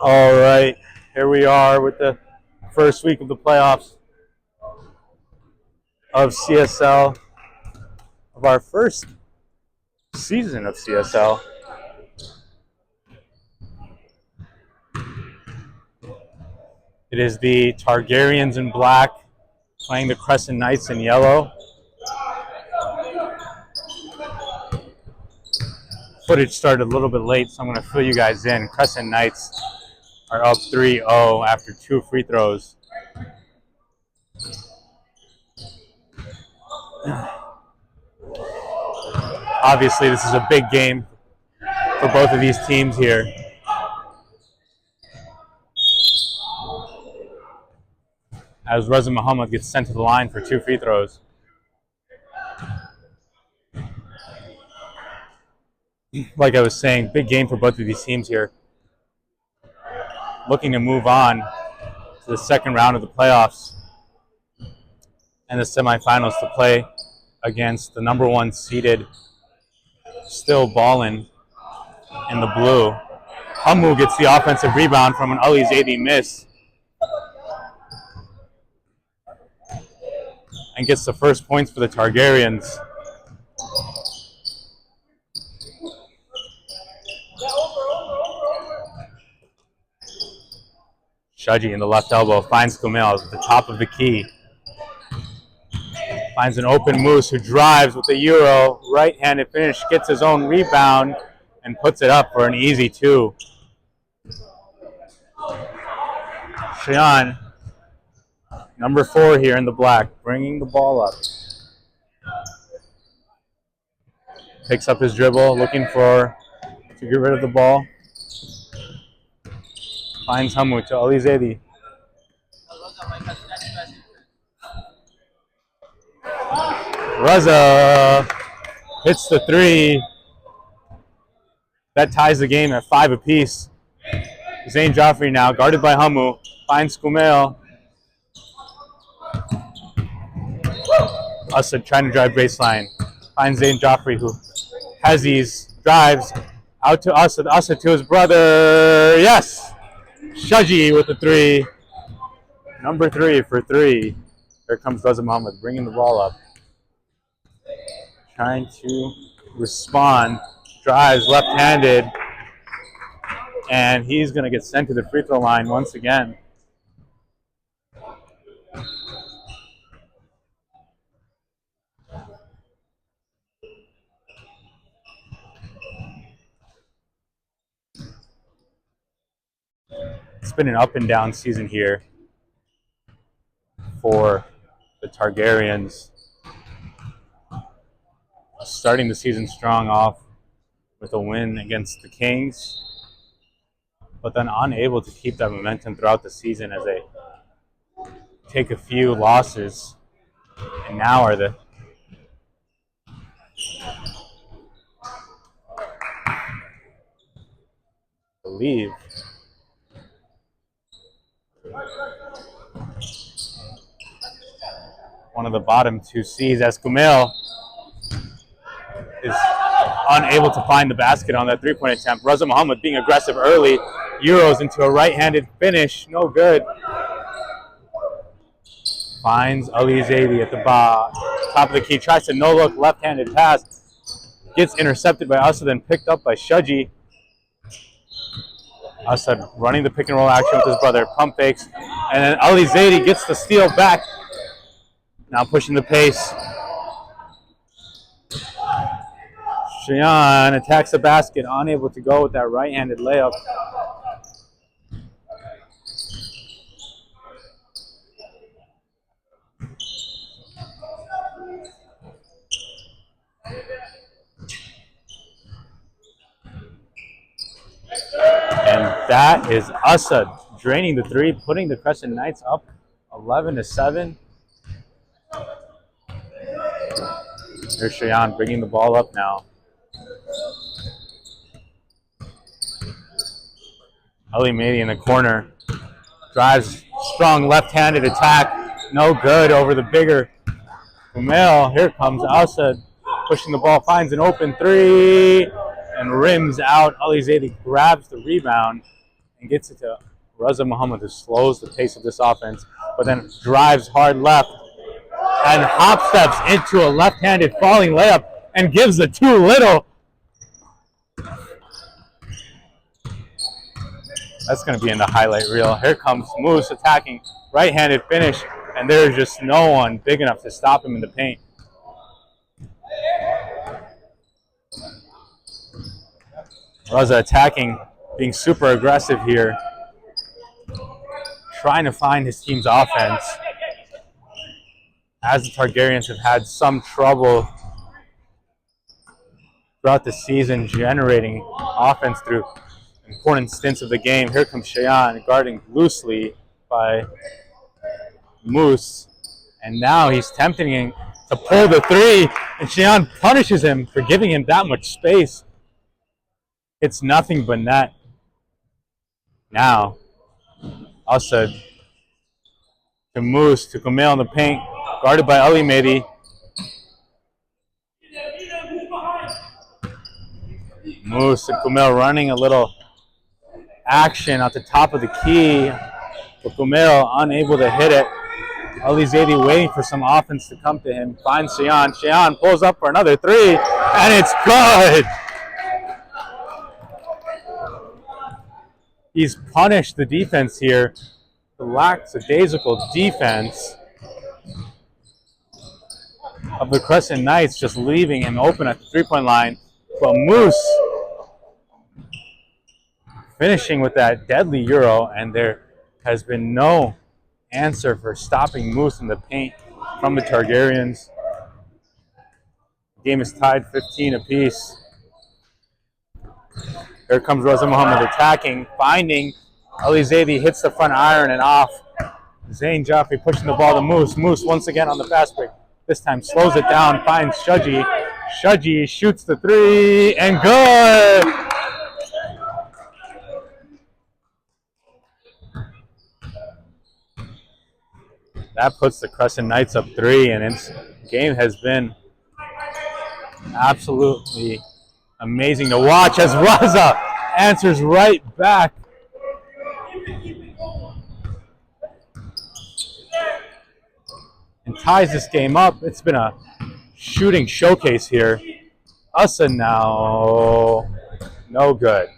All right, here we are with the first week of the playoffs of CSL, of our first season of CSL. It is the Targaryens in black playing the Crescent Knights in yellow. Footage started a little bit late, so I'm going to fill you guys in. Crescent Knights are up 3-0 after 2 free throws. Obviously, this is a big game for both of these teams here. As Reza Muhammad gets sent to the line for 2 free throws. Like I was saying, big game for both of these teams here. Looking to move on to the second round of the playoffs and the semifinals to play against the number 1 seeded Still Ballin in the blue. Hamu gets the offensive rebound from an Ali Zaidi miss and gets the first points for the Targaryens. Shaji in the left elbow finds Kumail at the top of the key. Finds an open Moose who drives with the Euro. Right-handed finish, gets his own rebound, and puts it up for an easy 2. Shian, number 4 here in the black, bringing the ball up. Picks up his dribble, looking to get rid of the ball. Finds Hamu to Ali Zaidi. Raza hits the 3. That ties the game at 5 apiece. Zain Joffrey now, guarded by Hamu, finds Kumail. Asad trying to drive baseline. Finds Zain Joffrey, who has these drives out to Asad. Asad to his brother. Yes! Shaji with the 3. Number 3 for 3. Here comes Reza Muhammad bringing the ball up. Trying to respond. Drives left-handed. And he's going to get sent to the free throw line once again. It's been an up and down season here for the Targaryens. Starting the season strong off with a win against the Kings, but then unable to keep that momentum throughout the season as they take a few losses, and now are the believe one of the bottom 2 seeds, as Kumail is unable to find the basket on that 3-point attempt. Reza Muhammad being aggressive early, Euros into a right-handed finish, no good. Finds Ali Zaidi at the top of the key, tries to no-look left-handed pass, gets intercepted by Asad and picked up by Shaji. Asad running the pick and roll action with his brother, pump fakes, and then Ali Zaidi gets the steal back. Now pushing the pace. Shian attacks the basket, unable to go with that right-handed layup. And that is Asad draining the 3, putting the Crescent Knights up 11-7. Here's Shian bringing the ball up now. Ali Mady in the corner. Drives, strong left-handed attack. No good over the bigger Kumail. Here comes Asad pushing the ball, finds an open 3, and rims out. Ali Zaidi grabs the rebound and gets it to Raza Muhammad, who slows the pace of this offense, but then drives hard left and hop steps into a left-handed falling layup and gives the too little. That's going to be in the highlight reel. Here comes Moose attacking, right-handed finish, and there's just no one big enough to stop him in the paint. Raza attacking, being super aggressive here, trying to find his team's offense, as the Targaryens have had some trouble throughout the season generating offense through important stints of the game. Here comes Cheyenne, guarding loosely by Moose, and now he's tempting him to pull the three, and Cheyenne punishes him for giving him that much space. It's nothing but net. Now, Asad to Moose, to Kumail in the paint, guarded by Ali Mehdi. Moose and Kumail running a little action at the top of the key, but Kumail unable to hit it. Ali Zaidi waiting for some offense to come to him. Finds Cheyenne. Cheyenne pulls up for another three, and it's good. He's punished the defense here. The lackadaisical defense of the Crescent Knights just leaving him open at the three-point line. But Moose finishing with that deadly Euro, and there has been no answer for stopping Moose in the paint from the Targaryens. The game is tied 15 apiece. Here comes Raza Muhammad attacking, finding Ali Zaidi, hits the front iron and off. Zain Jaffe pushing the ball to Moose. Moose once again on the fast break. This time slows it down, finds Shaji. Shaji shoots the three, and good! That puts the Crescent Knights up three, and this game has been absolutely amazing to watch as Raza answers right back. And ties this game up. It's been a shooting showcase here. Asad now, no good.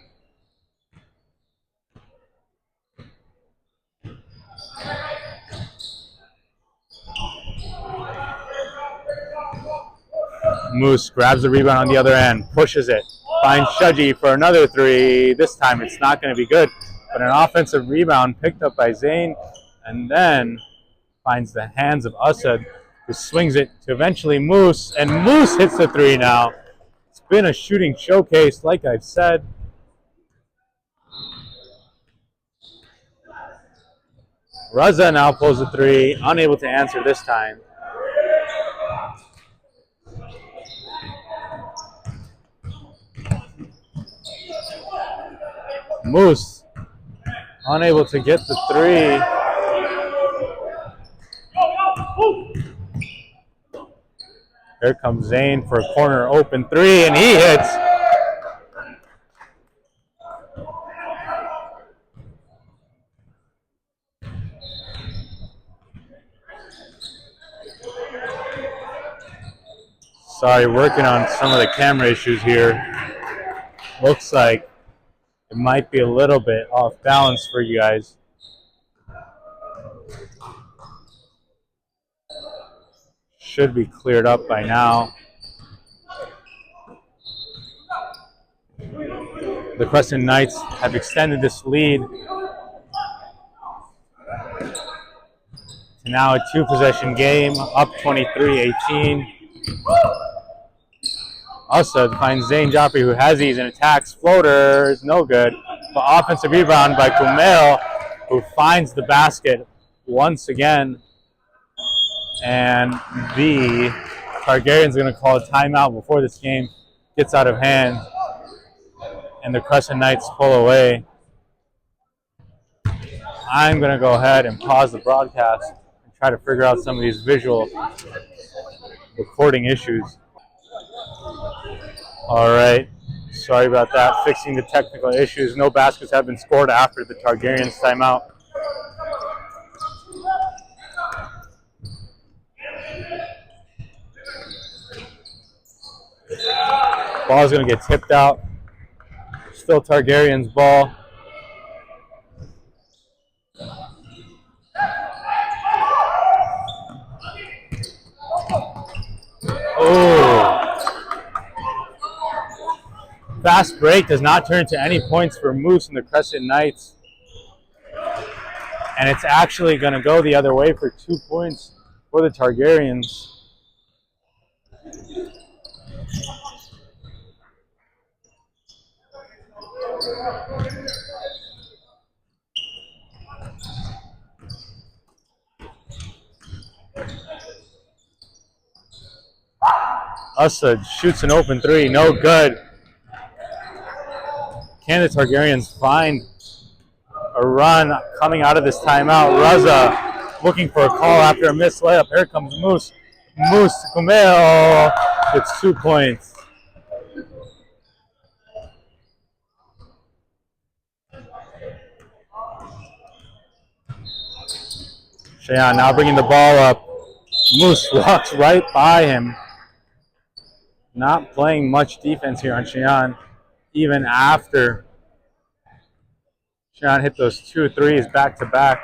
Moose grabs the rebound on the other end, pushes it, finds Shaji for another three. This time it's not going to be good, but an offensive rebound picked up by Zain, and then finds the hands of Asad, who swings it to eventually Moose, and Moose hits the three now. It's been a shooting showcase, like I've said. Raza now pulls the three, unable to answer this time. Moose unable to get the three. Here comes Zain for a corner open three, and he hits. Sorry, working on some of the camera issues here. Looks like it might be a little bit off balance for you guys. Should be cleared up by now. The Crescent Knights have extended this lead to now a two-possession game, up 23-18. Asad finds Zain Jaffe, who has these and attacks. Floaters, no good. But offensive rebound by Kumail, who finds the basket once again. And the Targaryens are going to call a timeout before this game gets out of hand, and the Crescent Knights pull away. I'm going to go ahead and pause the broadcast and try to figure out some of these visual recording issues. All right, Sorry about that. Fixing the technical issues. No baskets have been scored after the Targaryens timeout. Ball is going to get tipped out. Still Targaryens ball. Oh. Fast break does not turn to any points for Moose and the Crescent Knights. And it's actually going to go the other way for 2 points for the Targaryens. Assad shoots an open three. No good. Can the Targaryens find a run coming out of this timeout? Raza looking for a call after a missed layup. Here comes Moose. Moose to Kumail. It's 2 points. Cheyenne now bringing the ball up. Moose walks right by him. Not playing much defense here on Cheyenne, even after Cheyenne hit those 2 threes back to back.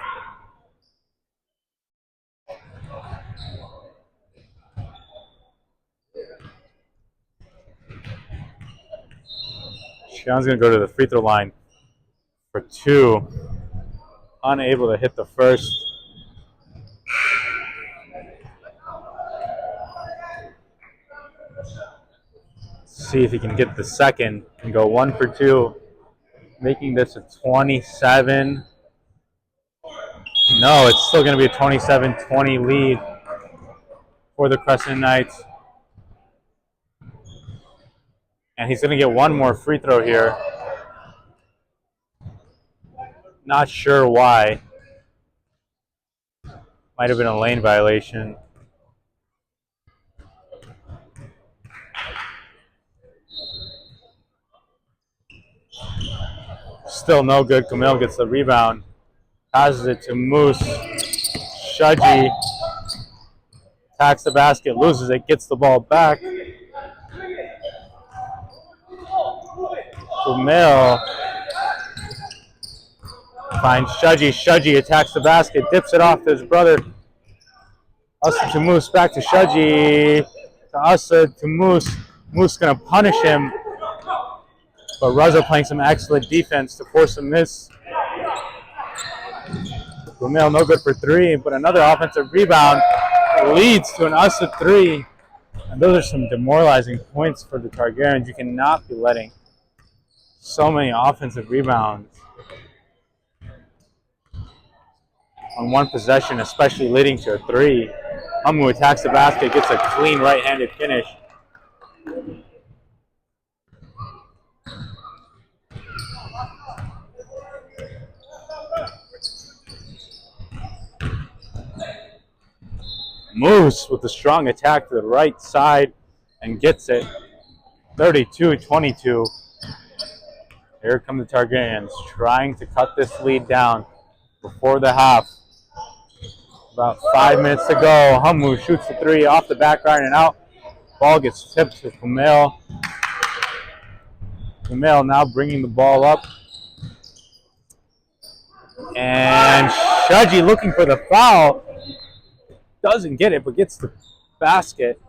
Cheyenne's going to go to the free throw line for 2. Unable to hit the first. See if he can get the second and go 1 for 2, making this a 27. No, it's still going to be a 27-20 lead for the Crescent Knights. And he's going to get 1 more free throw here. Not sure why. Might have been a lane violation. Still no good. Camille gets the rebound. Passes it to Moose. Shudgy attacks the basket, loses it, gets the ball back. Camille finds Shudgy. Shudgy attacks the basket, dips it off to his brother. Asa to Moose, back to Shudgy. To Asa to Moose. Moose going to punish him. But Raza playing some excellent defense to force a miss. Camille no good for 3, but another offensive rebound leads to an Asa 3. And those are some demoralizing points for the Targaryens. You cannot be letting so many offensive rebounds on one possession, especially leading to a 3. Hamu attacks the basket, gets a clean right-handed finish. Moose with a strong attack to the right side and gets it. 32-22. Here come the Targaryens trying to cut this lead down before the half. About 5 minutes to go. Hamu shoots the 3 off the back iron and out. Ball gets tipped to Kumail. Kumail now bringing the ball up. And Shudgy looking for the foul. Doesn't get it, but gets the basket.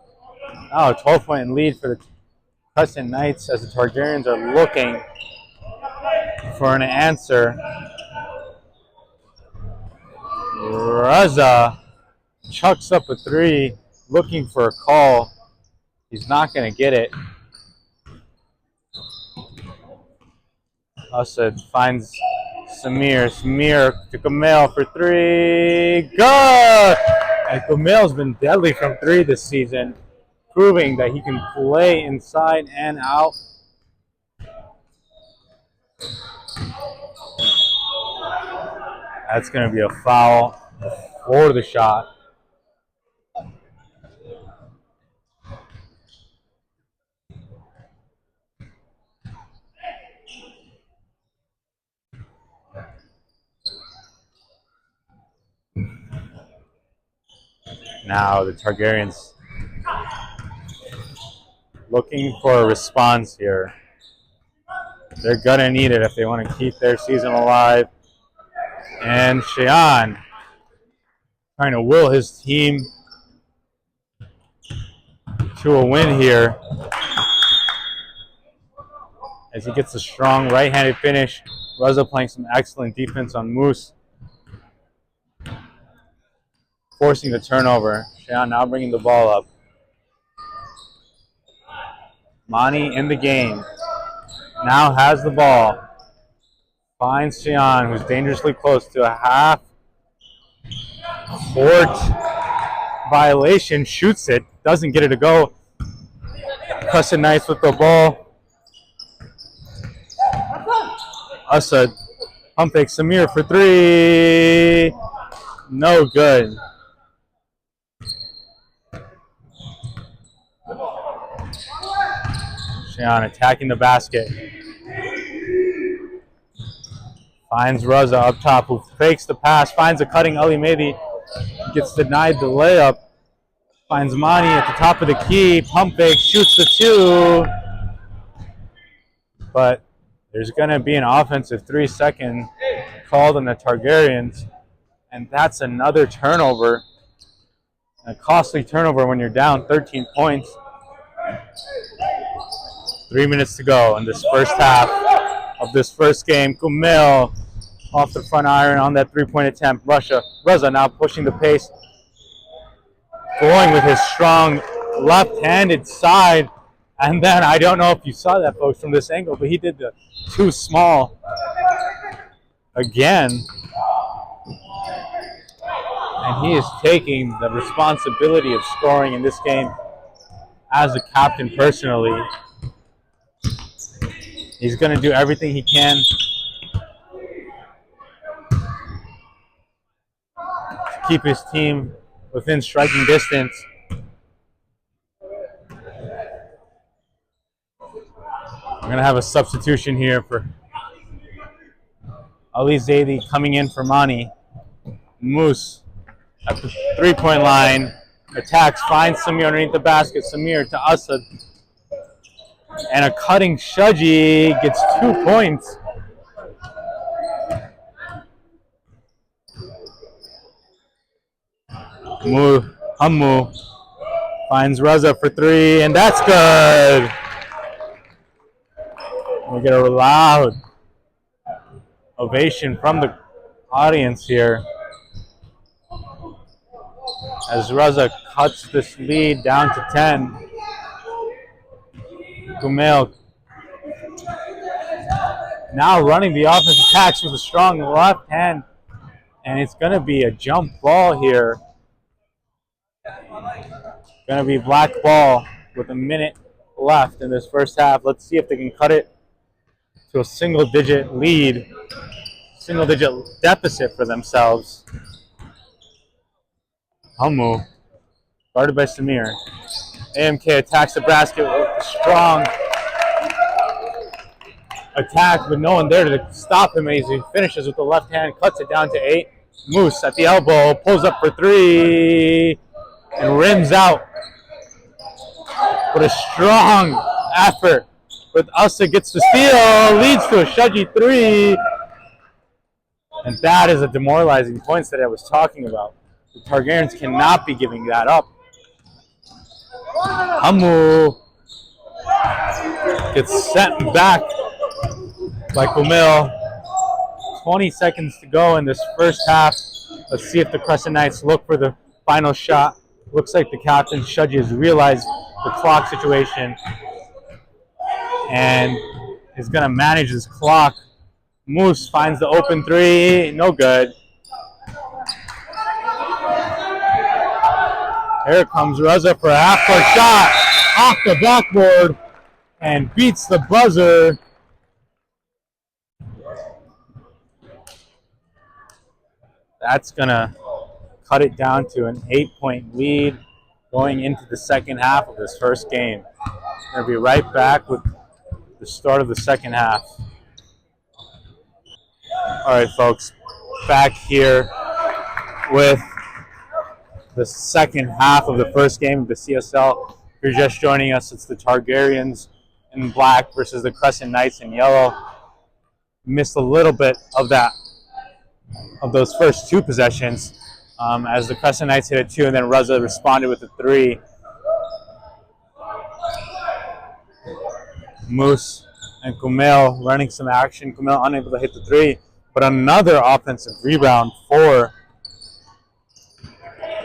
Oh, 12-point lead for the Crescent Knights as the Targaryens are looking for an answer. Raza chucks up a 3, looking for a call. He's not going to get it. Asad finds Samir. Samir to Kumail for 3. Good! And Kumail's been deadly from 3 this season, proving that he can play inside and out. That's going to be a foul before the shot. Now the Targaryens looking for a response here. They're going to need it if they want to keep their season alive. And Cheyenne trying to will his team to a win here as he gets a strong right-handed finish. Reza playing some excellent defense on Moose, forcing the turnover. Cheyenne now bringing the ball up. Mani in the game. Now has the ball. Finds Cheyenne, who's dangerously close to a half-court violation. Shoots it. Doesn't get it to go. Crescent Knights with the ball. Asad. Pump fake. Samir for three. No good. Cheyenne attacking the basket. Finds Reza up top, who fakes the pass. Finds a cutting Ali Mehdi. Gets denied the layup. Finds Mani at the top of the key. Pump fake. Shoots the two. But there's going to be an offensive 3-second called on the Targaryens. And that's another turnover. A costly turnover when you're down 13 points. 3 minutes to go in this first half of this first game. Kumail off the front iron on that three-point attempt. Reza now pushing the pace. Going with his strong left-handed side. And then, I don't know if you saw that, folks, from this angle, but he did the too small again. And he is taking the responsibility of scoring in this game as a captain personally. He's going to do everything he can to keep his team within striking distance. We're going to have a substitution here for Ali Zaidi coming in for Mani. Moose at the three-point line. Attacks, finds Samir underneath the basket. Samir to Asad. And a cutting Shaji gets 2 points. Hammu finds Reza for three, and that's good. We get a loud ovation from the audience here as Reza cuts this lead down to 10. Kumail now running the offensive attacks with a strong left hand, and it's going to be a jump ball here. Going to be black ball with a minute left in this first half. Let's see if they can cut it to a single-digit lead, single-digit deficit for themselves. Hammu, guarded by Samir. AMK attacks the basket with a strong attack, but no one there to stop him as he finishes with the left hand, cuts it down to 8. Moose at the elbow, pulls up for three, and rims out. With a strong effort, with Asa gets the steal, leads to a Shaji three. And that is a demoralizing point that I was talking about. The Targaryens cannot be giving that up. Hammu gets sent back by Kumail. 20 seconds to go in this first half. Let's see if the Crescent Knights look for the final shot. Looks like the captain, Shaji, has realized the clock situation and is going to manage his clock. Moose finds the open three. No good. Here comes Reza for a half-court shot off the backboard and beats the buzzer. That's going to cut it down to an 8-point lead going into the second half of this first game. We're going to be right back with the start of the second half. All right, folks, back here with the second half of the first game of the CSL. If you're just joining us, it's the Targaryens in black versus the Crescent Knights in yellow. Missed a little bit of those first two possessions as the Crescent Knights hit a 2 and then Reza responded with a 3. Moose and Kumail running some action. Kumail unable to hit the 3, but another offensive rebound for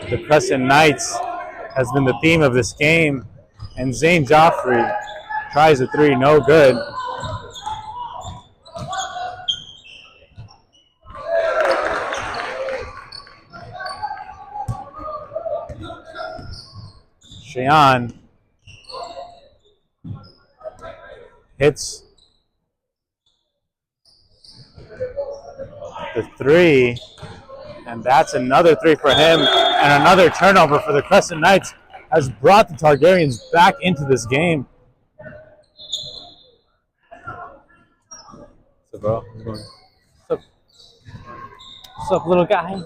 the Crescent Knights has been the theme of this game. And Zane Joffrey tries a 3, no good. Cheyenne hits the 3, and that's another 3 for him, and another turnover for the Crescent Knights has brought the Targaryens back into this game. What's up, bro? What's up, little guy?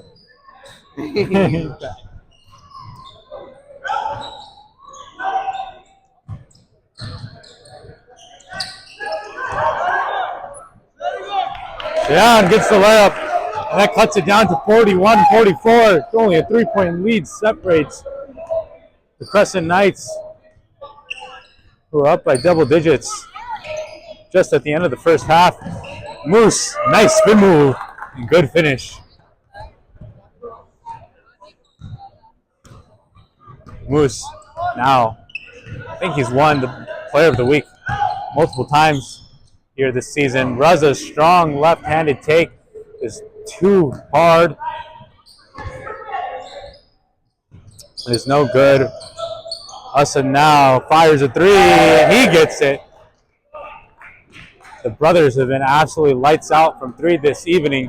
Cheyenne gets the layup, and that cuts it down to 41-44. Only a 3-point lead separates the Crescent Knights, who are up by double digits just at the end of the first half. Moose, nice spin move, and good finish. Moose, now, I think he's won the Player of the Week multiple times here this season. Raza's strong left-handed take is too hard. It's no good. Usa now fires a 3, and he gets it. The brothers have been absolutely lights out from 3 this evening.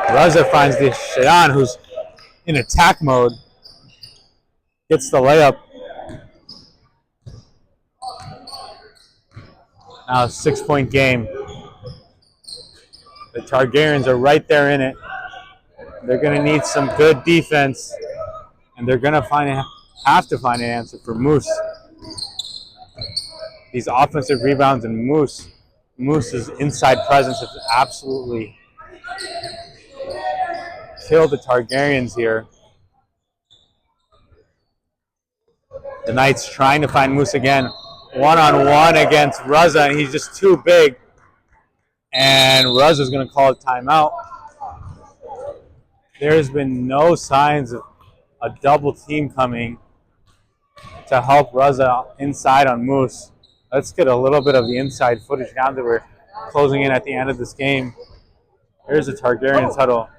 Raza finds the Cheyenne, who's in attack mode, gets the layup. Now a 6-point game. The Targaryens are right there in it. They're going to need some good defense, and they're going to have to find an answer for Moose. These offensive rebounds and Moose's inside presence has absolutely killed the Targaryens here. The Knights trying to find Moose again. One-on-one against Raza, and he's just too big. And Raza's going to call a timeout. There's been no signs of a double team coming to help Raza inside on Moose. Let's get a little bit of the inside footage now that we're closing in at the end of this game. Here's the Targaryens huddle.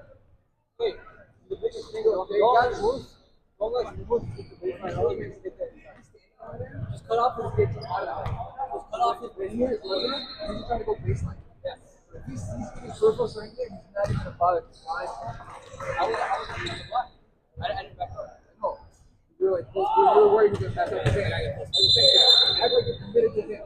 Just cut off his big. Just cut off his big. He's trying to go baseline. Yeah. If he's getting surface or anything, he's not even about it. I didn't back up. No. We were worried he was back up. I was saying, act like you're committed to him.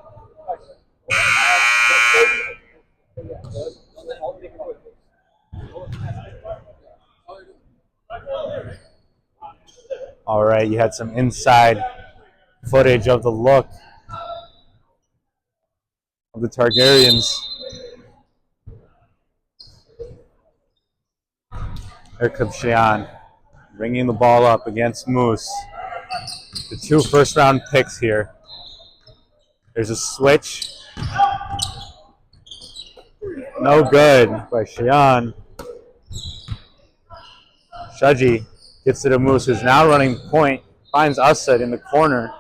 All right, you had some inside footage of the look of the Targaryens. Here comes Cheyenne, bringing the ball up against Moose. The 2 first-round picks here. There's a switch. No good by Cheyenne. Shaji gets to the Moose, who's now running point. Finds Usad in the corner.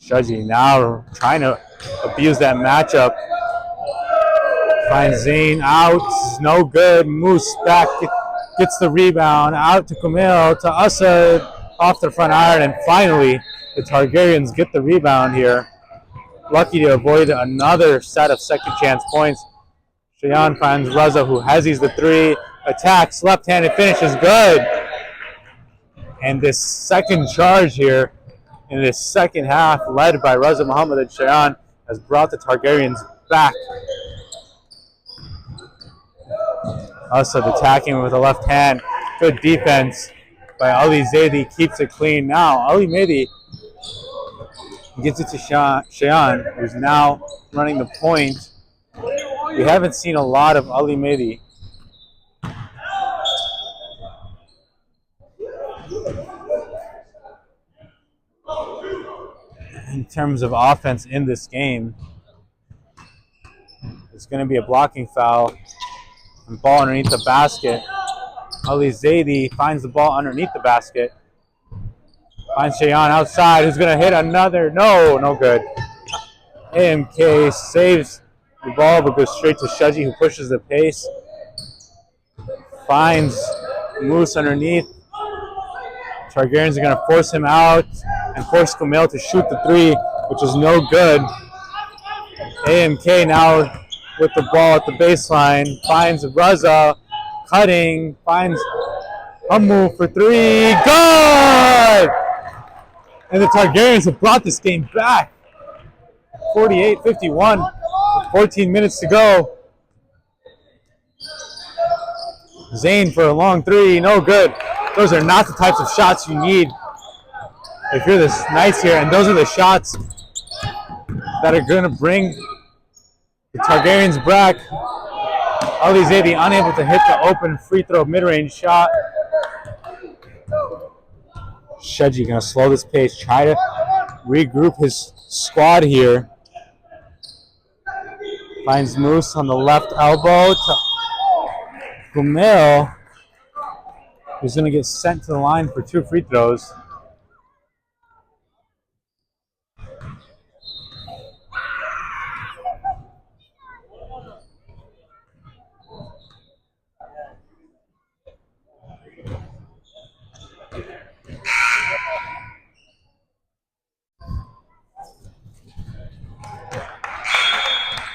Shaji now trying to abuse that matchup. Finds Zane out. No good. Moose back. Gets the rebound. Out to Kumail. To Usad. Off the front iron. And finally, the Targaryens get the rebound here. Lucky to avoid another set of second chance points. Cheyenne finds Raza, who hezzies the 3. Attacks. Left-handed finish is good. And this second charge here in this second half, led by Raza Muhammad and Shayan, has brought the Targaryens back. Asad attacking with the left hand. Good defense by Ali Zaidi, keeps it clean. Now Ali Mehdi gets it to Shayan, who's now running the point. We haven't seen a lot of Ali Mehdi. In terms of offense in this game, it's going to be a blocking foul and ball underneath the basket. Ali Zaidi finds the ball underneath the basket. Finds Shayan outside, who's going to hit another. No good. AMK saves the ball, but goes straight to Shaji, who pushes the pace. Finds Moose underneath. Targaryens are going to force him out and force Kumail to shoot the three, which is no good. AMK now with the ball at the baseline. Finds Raza, cutting. Finds a move for three. Good! And the Targaryens have brought this game back. 48-51, 14 minutes to go. Zayn for a long three, no good. Those are not the types of shots you need if you're the Knights here, and those are the shots that are going to bring the Targaryens back. Ali Zaidi unable to hit the open free throw mid-range shot. Shaji going to slow this pace, try to regroup his squad here. Finds Moose on the left elbow to Kumail, who's going to get sent to the line for 2 free throws.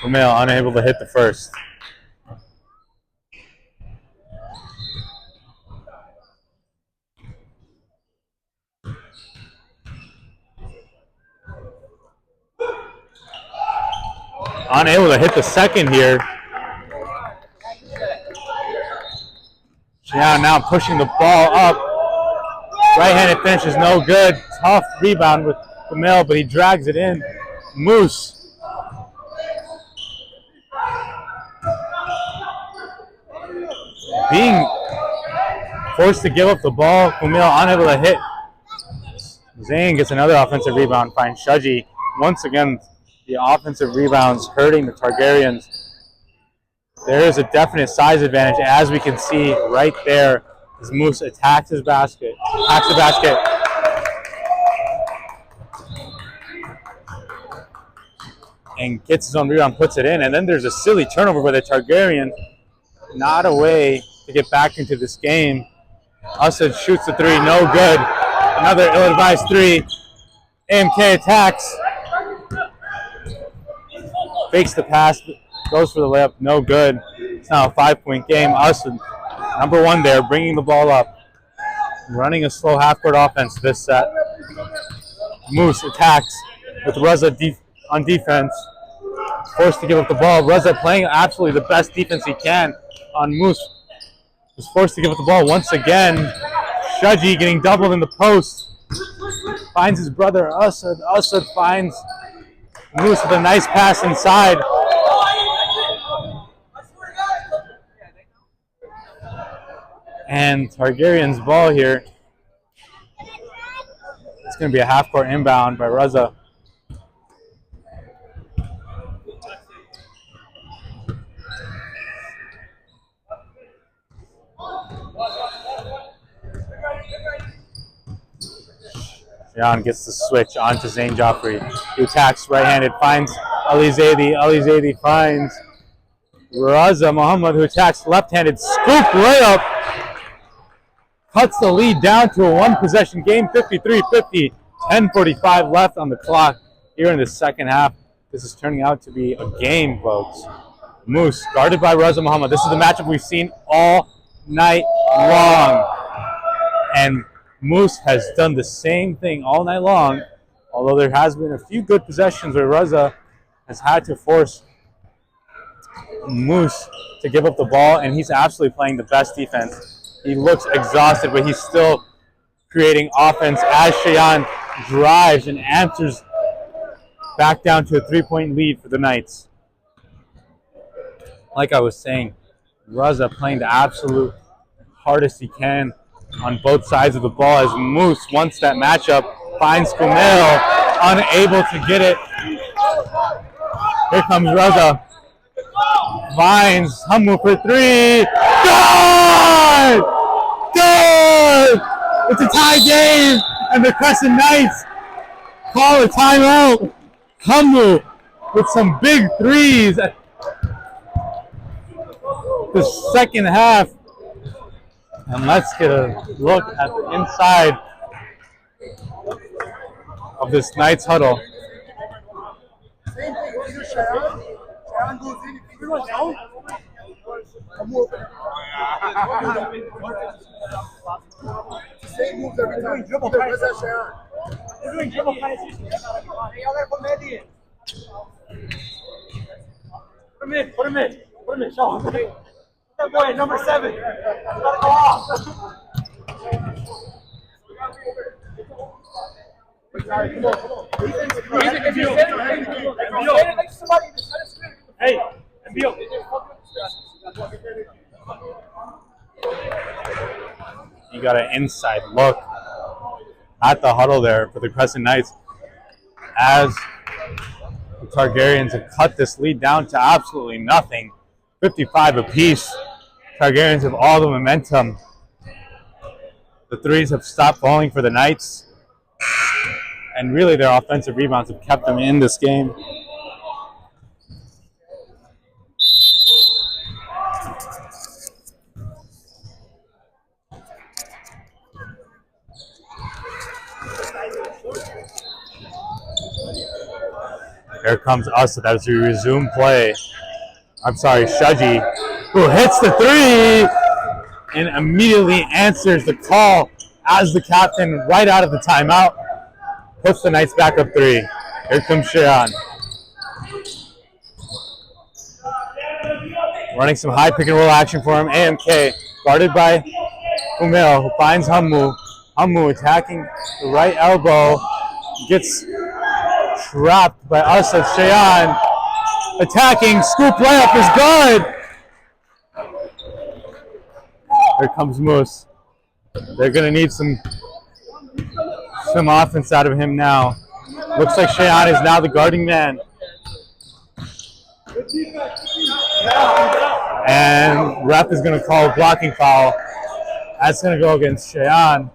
Kumail unable to hit the first. Unable to hit the second here. Shayan now pushing the ball up. Right-handed finish is no good. Tough rebound with Kumail, but he drags it in. Moose. Being forced to give up the ball. Kumail unable to hit. Zayn gets another offensive rebound. Finds Shaji. Once again, the offensive rebounds hurting the Targaryens. There is a definite size advantage, as we can see right there, as Moose attacks the basket. And gets his own rebound, puts it in. And then there's a silly turnover by the Targaryen. Not a way to get back into this game. Asad shoots the three, no good. Another ill-advised three. AMK attacks. Fakes the pass, goes for the layup, no good. It's now a 5-point game. Asad, number one there, bringing the ball up. Running a slow half-court offense this set. Moose attacks with Raza on defense. Forced to give up the ball. Raza playing absolutely the best defense he can on Moose. Was forced to give up the ball once again. Shaji getting doubled in the post. Finds his brother Asad. Asad finds Moose with a nice pass inside. And Targaryen's ball here. It's going to be a half-court inbound by Raza. Shayan gets the switch onto Zayn Joffrey. He attacks right-handed, finds Ali Zaidi. Ali Zaidi finds Raza Muhammad, who attacks left-handed. Scoop layup. Cuts the lead down to a one-possession game, 53-50. 10:45 left on the clock here in the second half. This is turning out to be a game, folks. Moose, guarded by Raza Muhammad. This is the matchup we've seen all night long. And Moose has done the same thing all night long Although there has been a few good possessions where Raza has had to force Moose to give up the ball, and he's absolutely playing the best defense. He looks exhausted, but he's still creating offense as Cheyenne drives and answers back down to a 3-point lead for the Knights. Like I was saying, Raza playing the absolute hardest he can on both sides of the ball as Moose, once that matchup, finds Kumail, unable to get it. Here comes Raza. Finds Hamu for three. Good! Good! It's a tie game, and the Crescent Knights call a timeout. Hamu with some big threes at the second half. And let's get a look at the inside of this Knights huddle. Same moves every time. Dribble, where's that Sharon? We're doing dribble penetration. Hey, y'all gotta put Mandy in. Put him in, put him in. Put him in, show him. That boy at number 7. Gotta go off. If you stand next to somebody, just set a screen. Hey, MBO. You got an inside look at the huddle there for the Crescent Knights as the Targaryens have cut this lead down to absolutely nothing. 55 apiece. Targaryens have all the momentum. The threes have stopped falling for the Knights. And really their offensive rebounds have kept them in this game. Here comes Asad as we resume play. I'm sorry, Shaji, who hits the three and immediately answers the call as the captain right out of the timeout. Puts the Knights back up 3. Here comes Cheyenne. Running some high pick and roll action for him. AMK guarded by Kumail, who finds Hamu. Hamu attacking the right elbow. Gets trapped by Asad. Cheyenne attacking. Scoop layup is good. Here comes Moose. They're going to need some offense out of him now. Looks like Cheyenne is now the guarding man. And ref is going to call a blocking foul. That's going to go against Cheyenne.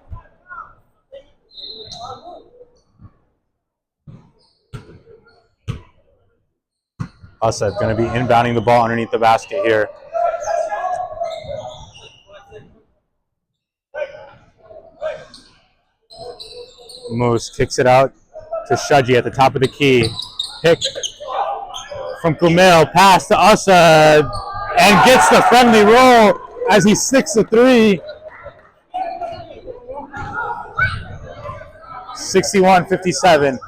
Asad going to be inbounding the ball underneath the basket here. Moose kicks it out to Shaji at the top of the key. Pick from Kumail, pass to Asad, and gets the friendly roll as he sticks the 3. 61-57.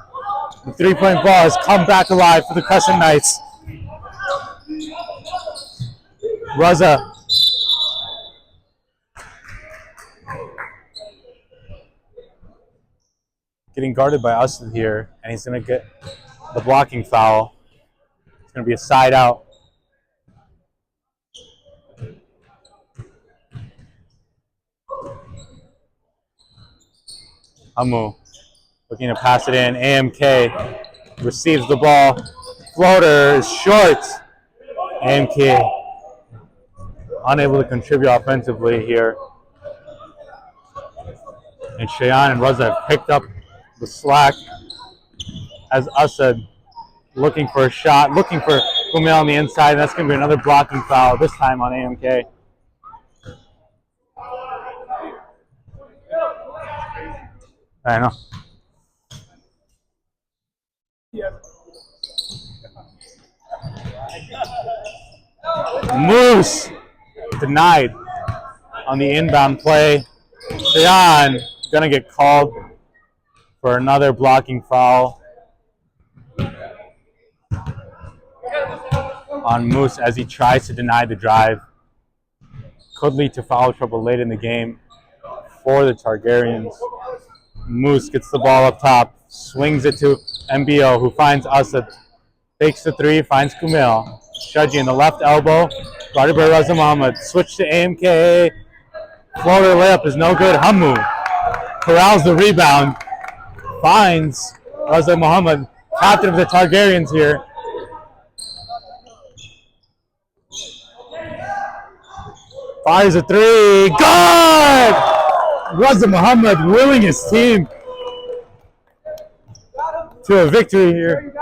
The 3-point ball has come back alive for the Crescent Knights. Raza getting guarded by Asad here, and he's going to get the blocking foul. It's going to be a side out. Hamu looking to pass it in. AMK receives the ball. Floater is short. AMK unable to contribute offensively here. And Cheyenne and Raza have picked up the slack as Asad looking for a shot, looking for Kumail on the inside, and that's going to be another blocking foul, this time on AMK. I know. Moose denied on the inbound play. Cheyenne going to get called for another blocking foul on Moose as he tries to deny the drive. Could lead to foul trouble late in the game for the Targaryens. Moose gets the ball up top, swings it to MBO, who finds Asad, fakes the three, finds Kumail. Shaji in the left elbow, guarded by Raza Muhammad. Switch to AMK, floater layup is no good. Hammu corrals the rebound, finds Raza Muhammad, captain of the Targaryens here. Fires a three, good! Raza Muhammad willing his team to a victory here,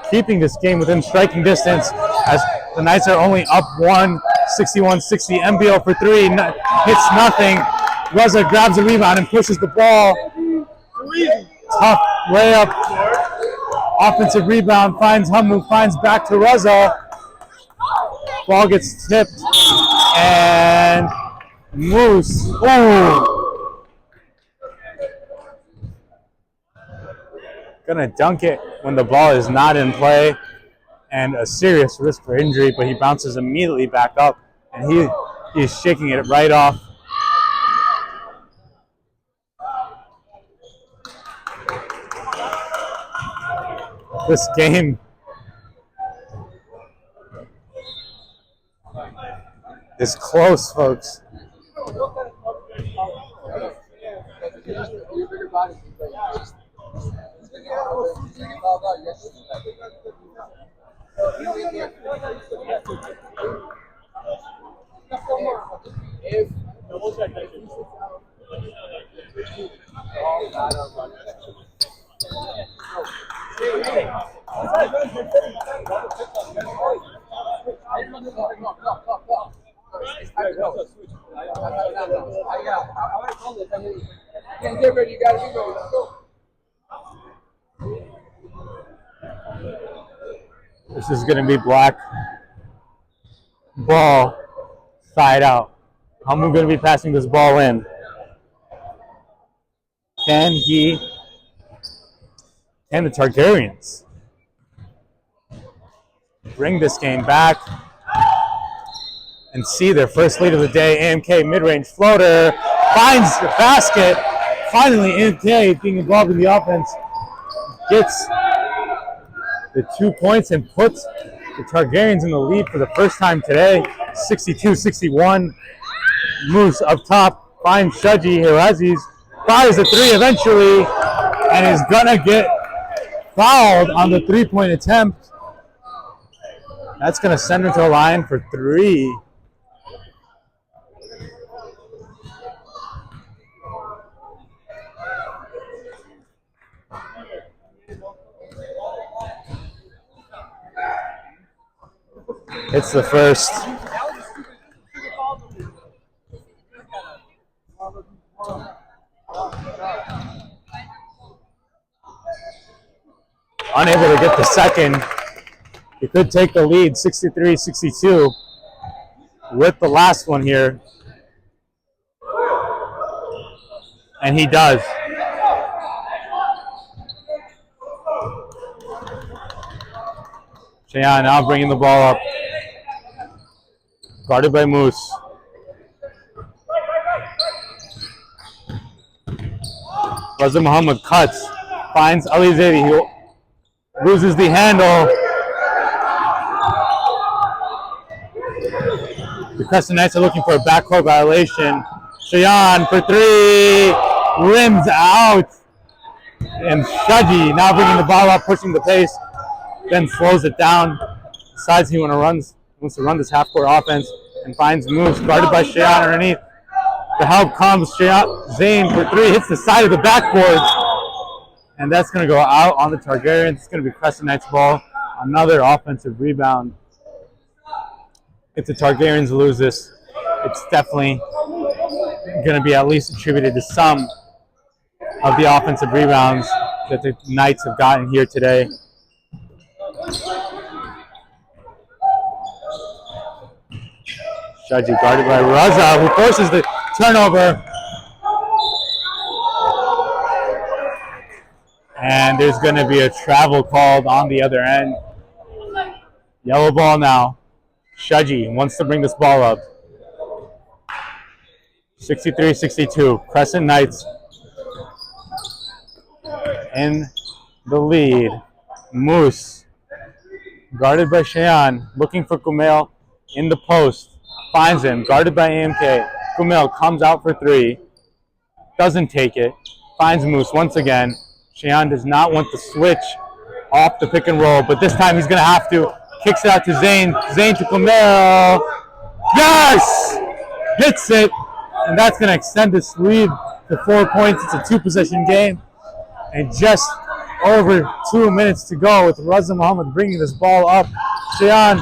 keeping this game within striking distance as the Knights are only up 1, 61-60. MBO for three, hits nothing. Raza grabs the rebound and pushes the ball. Tough layup. Offensive rebound, finds Hammu, finds back to Raza. Ball gets tipped, and Moose, gonna dunk it when the ball is not in play, and a serious risk for injury, but he bounces immediately back up, and he's shaking it right off. This game is close, folks. Get ready, you gotta be ready. Let's go. This is going to be black ball side out. Hammu going to be passing this ball in. Can the Targaryens bring this game back and see their first lead of the day? AMK mid-range floater finds the basket. Finally, AMK being involved in the offense gets the 2 points and puts the Targaryens in the lead for the first time today, 62-61. Moose up top, finds Shaji. Hirazi's fires a three eventually, and is gonna get fouled on the three-point attempt. That's gonna send him to the line for three. It's the first. Unable to get the second. He could take the lead 63-62 with the last one here. And he does. Cheyenne now bringing the ball up. Guarded by Moose. Raza Muhammad cuts. Finds Ali Zaidi. He loses the handle. The Crescent Knights are looking for a backcourt violation. Cheyenne for three. Rims out. And Shaji now bringing the ball up, pushing the pace. Then slows it down. Decides he wants to run this half-court offense and finds Moose guarded by Cheyenne underneath. The help comes. Zane for three, hits the side of the backboard. And that's going to go out on the Targaryens. It's going to be Crescent Knights ball. Another offensive rebound. If the Targaryens lose this, it's definitely going to be at least attributed to some of the offensive rebounds that the Knights have gotten here today. Shaji guarded by Raza, who forces the turnover. And there's going to be a travel called on the other end. Yellow ball now. Shaji wants to bring this ball up. 63-62. Crescent Knights in the lead. Moose, guarded by Cheyenne, looking for Kumail in the post. Finds him, guarded by AMK. Kumail comes out for three. Doesn't take it. Finds Moose once again. Cheyenne does not want to switch off the pick and roll, but this time he's going to have to. Kicks it out to Zane. Zane to Kumail. Yes! Hits it. And that's going to extend this lead to 4 points. It's a two-possession game. And just over 2 minutes to go with Raza Muhammad bringing this ball up. Cheyenne,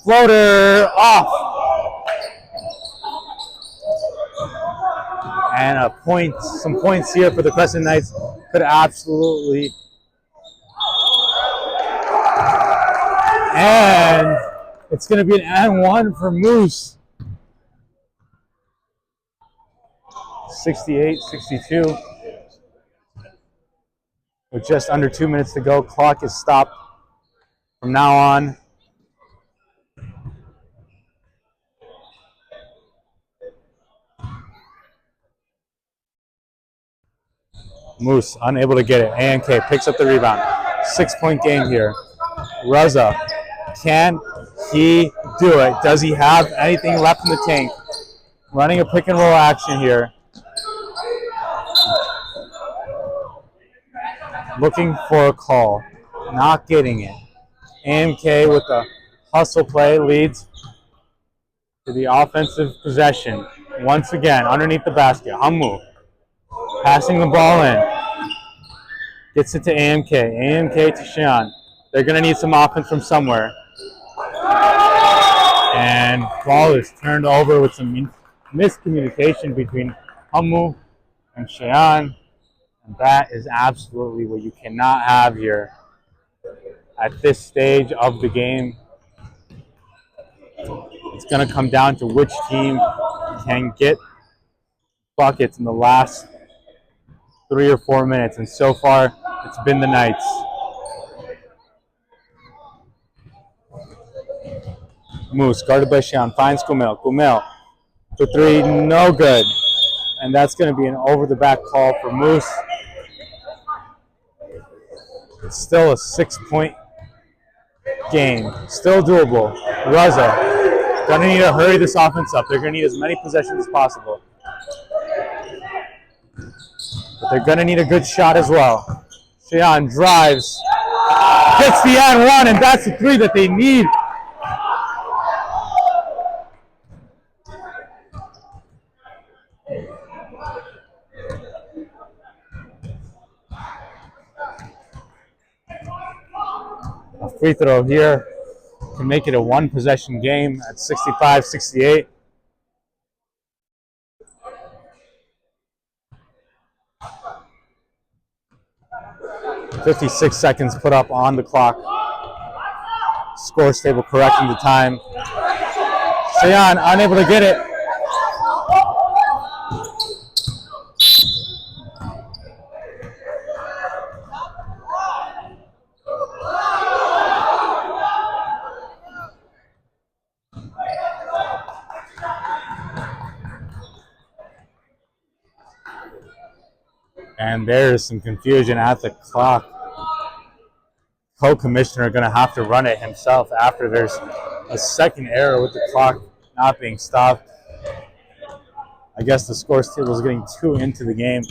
floater off. And a point, some points here for the Crescent Knights could absolutely. And it's going to be an and one for Moose. 68-62. With just under 2 minutes to go, clock is stopped from now on. Moose unable to get it. ANK picks up the rebound. 6 point game here. Raza, can he do it? Does he have anything left in the tank? Running a pick and roll action here. Looking for a call, not getting it. AMK with a hustle play leads to the offensive possession. Once again, underneath the basket, Hammu passing the ball in. Gets it to AMK. AMK to Cheyenne. They're going to need some offense from somewhere. And ball is turned over with some miscommunication between Hammu and Cheyenne. And that is absolutely what you cannot have here at this stage of the game. It's going to come down to which team can get buckets in the last 3 or 4 minutes. And so far, it's been the Knights. Moose, guarded by Cheyenne, finds Kumail. Kumail for three, no good. And that's going to be an over-the-back call for Moose. It's still a 6 point game. Still doable. Raza, going to need to hurry this offense up. They're going to need as many possessions as possible. But they're going to need a good shot as well. Cheyenne drives. Hits the and one, and that's the three that they need. A free throw here can make it a one possession game at 65-68. .56 seconds put up on the clock. Scores table correcting the time. Cheyenne unable to get it. And there's some confusion at the clock. Co-commissioner going to have to run it himself after there's a second error with the clock not being stopped. I guess the scores table is getting too into the game.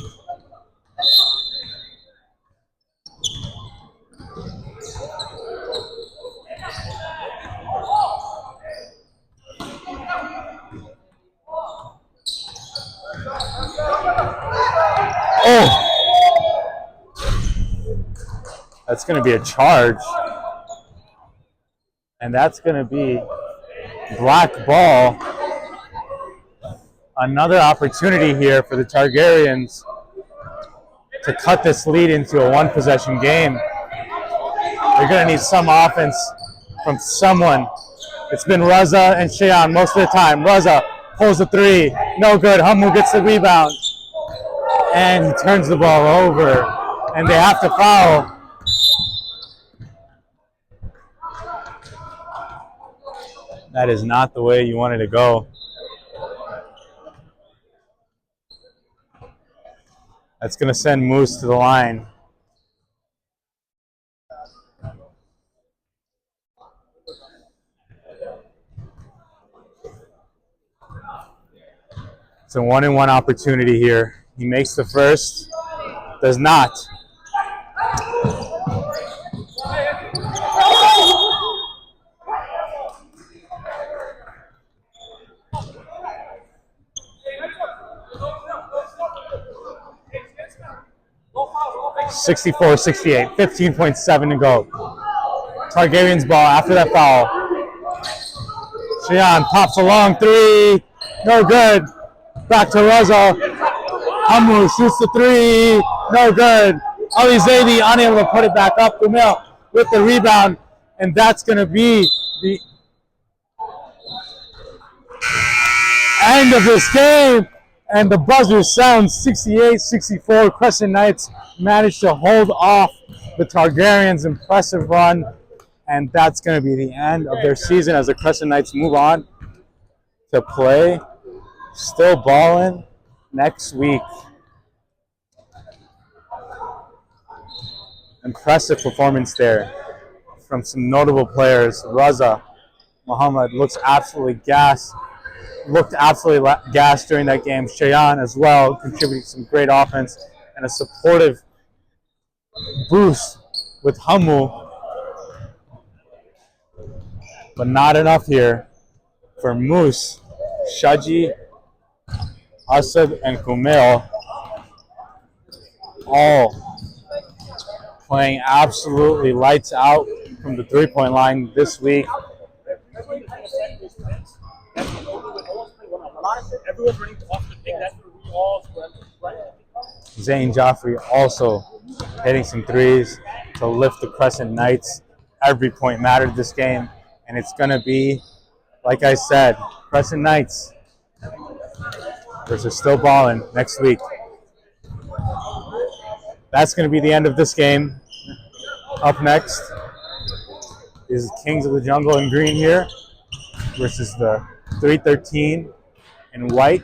Oh! That's going to be a charge. And that's going to be black ball. Another opportunity here for the Targaryens to cut this lead into a one-possession game. They're going to need some offense from someone. It's been Raza and Cheyenne most of the time. Raza pulls the three. No good. Hammu gets the rebound. And he turns the ball over. and they have to foul. That is not the way you wanted to go. That's going to send Moose to the line. It's a 1-and-1 opportunity here. He makes the first, does not. (64-68), 15.7 to go. Targaryens ball after that foul. Shayan pops a long three. No good. Back to Reza. Hamu shoots the three. No good. Ali Zaidi unable to put it back up. Gumel with the rebound. And that's going to be the end of this game. And the buzzer sounds 68-64. Crescent Knights managed to hold off the Targaryens' impressive run. And that's going to be the end of their season as the Crescent Knights move on to play Still Ballin next week. Impressive performance there from some notable players. Raza Muhammad looked absolutely gassed during that game. Shayan as well contributing some great offense and a supportive boost with Hamu. But not enough here for Moose, Shaji, Asad, and Kumail, all playing absolutely lights out from the three-point line this week. Zayn Joffrey also hitting some threes to lift the Crescent Knights. Every point mattered this game, and it's going to be, like I said, Crescent Knights versus Still Ballin next week. That's going to be the end of this game. Up next is Kings of the Jungle in green here versus the 313 in white.